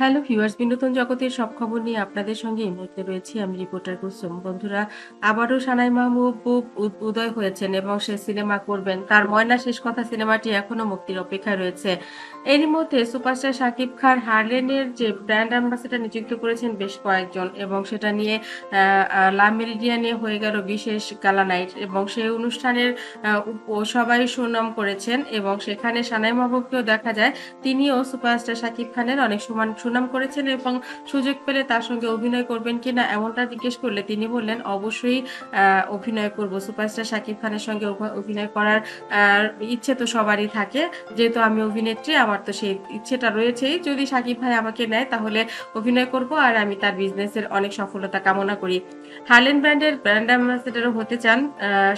Hello viewers, বিনোদন জগতের সব খবর নিয়ে আপনাদের সঙ্গে এই মুহূর্তে রয়েছি আমি রিপোর্টার কুসুম। বন্ধুরা, আবারও সানাই মাহমুদ উদয় হয়েছেন এবং সে সিনেমা করবেন। তার ময়না শেষ কথা সিনেমাটি এখনো মুক্তির অপেক্ষায় রয়েছে। এরই মধ্যে সুপারস্টার শাকিব খান হার্লেনের যে ব্র্যান্ড অ্যাম্বাসেডর নিযুক্ত করেছেন বেশ কয়েকজন, এবং সেটা নিয়ে লা মেরিডিয়ানে হয়ে গেল বিশেষ গালা নাইট, এবং সেই অনুষ্ঠানের সবাই সুনাম করেছেন এবং সেখানে সানাই মাহমুদকেও দেখা যায় তিনিও সুপারস্টার শাকিব খানের অনেক সুনাম করেছেন এবং সুযোগ পেলে তার সঙ্গে অভিনয় করবেন কিনা এমনটা জিজ্ঞেস করলে তিনি বললেন অবশ্যই অভিনয় করব। সুপারস্টার শাকিব খানের সঙ্গে অভিনয় করার ইচ্ছে তো সবারই থাকে, যেহেতু আমি অভিনেত্রী আমার তো সেই ইচ্ছেটা রয়েছেই। যদি শাকিব ভাই আমাকে নেয় তাহলে অভিনয় করব, আর আমি তার বিজনেসের অনেক সফলতা কামনা করি। হার্লেন ব্র্যান্ডের ব্র্যান্ড অ্যাম্বাসেডারও হতে চান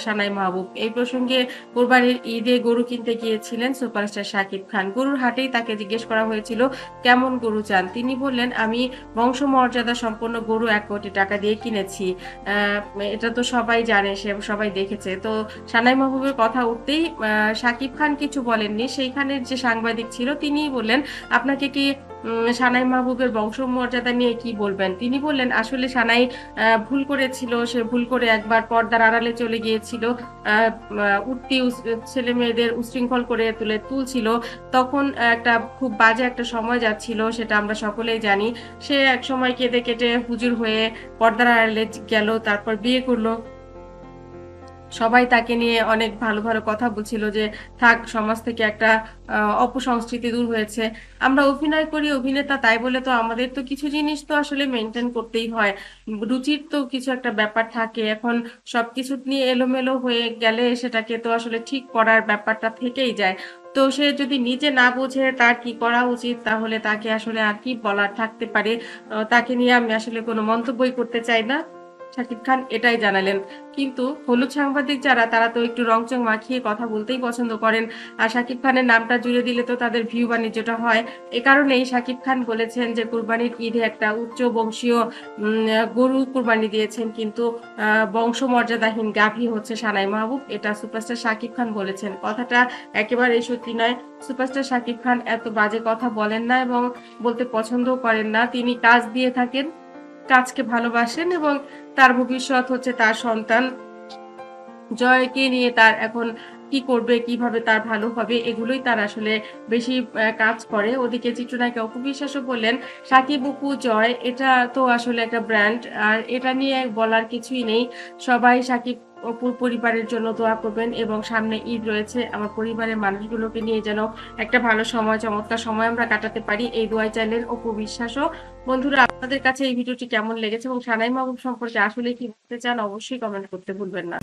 সানাই মাহবুব। এই প্রসঙ্গে কোরবানির ঈদে গরু কিনতে গিয়েছিলেন সুপারস্টার শাকিব খান। গরুর হাটেই তাকে জিজ্ঞেস করা হয়েছিল কেমন গরু চান। তিনি বললেন আমি বংশমর্যাদা সম্পন্ন গরু 1 কোটি টাকা দিয়ে কিনেছি। এটা তো সবাই জানে, সবাই দেখেছে। তো সানাই মাহবুবের কথা উঠতেই শাকিব খান কিছু বলেননি। সেইখানের যে সাংবাদিক ছিল তিনিই বললেন আপনাকে কি সানাই মাহবুবের বংশমর্যাদা নিয়ে কি বলবেন। তিনি বললেন আসলে সানাই ভুল করেছিল, সে ভুল করে একবার পর্দার আড়ালে চলে গিয়েছিল, উঠতি ছেলে মেয়েদের উশৃঙ্খল করে তুলছিল। তখন একটা খুব বাজে একটা সময় যাচ্ছিল, সেটা আমরা সকলেই জানি। সে এক সময় কেঁদে কেটে হুজুর হয়ে পর্দার আড়ালে গেল, তারপর বিয়ে করলো। সবাই তাকে নিয়ে অনেক ভালো ভালো কথা বলছিল যে থাক, সমাজ থেকে একটা অপসংস্কৃতি দূর হয়েছে। আমরা অভিনয় করি, অভিনেতা, তাই বলে তো আমাদের তো কিছু জিনিস তো আসলে মেনটেন করতেই হয়। রুচির তো কিছু একটা ব্যাপার থাকে। এখন সবকিছু নিয়ে এলোমেলো হয়ে গেলে সেটাকে তো আসলে ঠিক করার ব্যাপারটা থেকেই যায়। তো সে যদি নিজে না বোঝে তার কি করা উচিত, তাহলে তাকে আসলে আর কি বলার থাকতে পারে। তাকে নিয়ে আমি আসলে কোনো মন্তব্যই করতে চাই না। শাকিব খান এটাই জানালেন। কিন্তু হলুদ সাংবাদিক যারা, তারা তো একটু রংচং মাখিয়ে কথা বলতেই পছন্দ করেন। আর শাকিব খানের নামটা জুড়ে দিলে তো তাদের ভিউ বাণিজ্যটা হয়। এ কারণেই শাকিব খান বলেছেন যে কুরবানির ঈদে একটা উচ্চ বংশীয় গরু কুরবানি দিয়েছেন, কিন্তু বংশমর্যাদাহীন গাভী হচ্ছে সানাই মাহবুব। এটা সুপারস্টার শাকিব খান বলেছেন। কথাটা একেবারেই সত্যি নয়। সুপারস্টার শাকিব খান এত বাজে কথা বলেন না এবং বলতে পছন্দও করেন না। তিনি কাজ দিয়ে থাকেন, কাজকে ভালোবাসেন, এবং তার ভবিষ্যৎ হচ্ছে তার সন্তান জয়কে নিয়ে তার এখন কি করবে, কিভাবে তার ভালো হবে, এগুলোই তার আসলে বেশি কাজ করে। ওদিকে চিত্রনায়িকা অপু বিশ্বাসও বললেন সাকিব অপু জয় এটা তো আসলে একটা ব্র্যান্ড, আর এটা নিয়ে বলার কিছুই নেই। সবাই সাকিব অপুর পরিবারের জন্য দোয়া করবেন, এবং সামনে ঈদ রয়েছে, আমার পরিবারের মানুষগুলোকে নিয়ে যেন একটা ভালো সময়, চমৎকার সময় আমরা কাটাতে পারি, এই দোয়াই চাইলেন অপু বিশ্বাসও। বন্ধুরা, আপনাদের কাছে এই ভিডিওটি কেমন লেগেছে এবং সানাই মাহবুব সম্পর্কে আসলে কি বলতে চান অবশ্যই কমেন্ট করতে ভুলবেন না।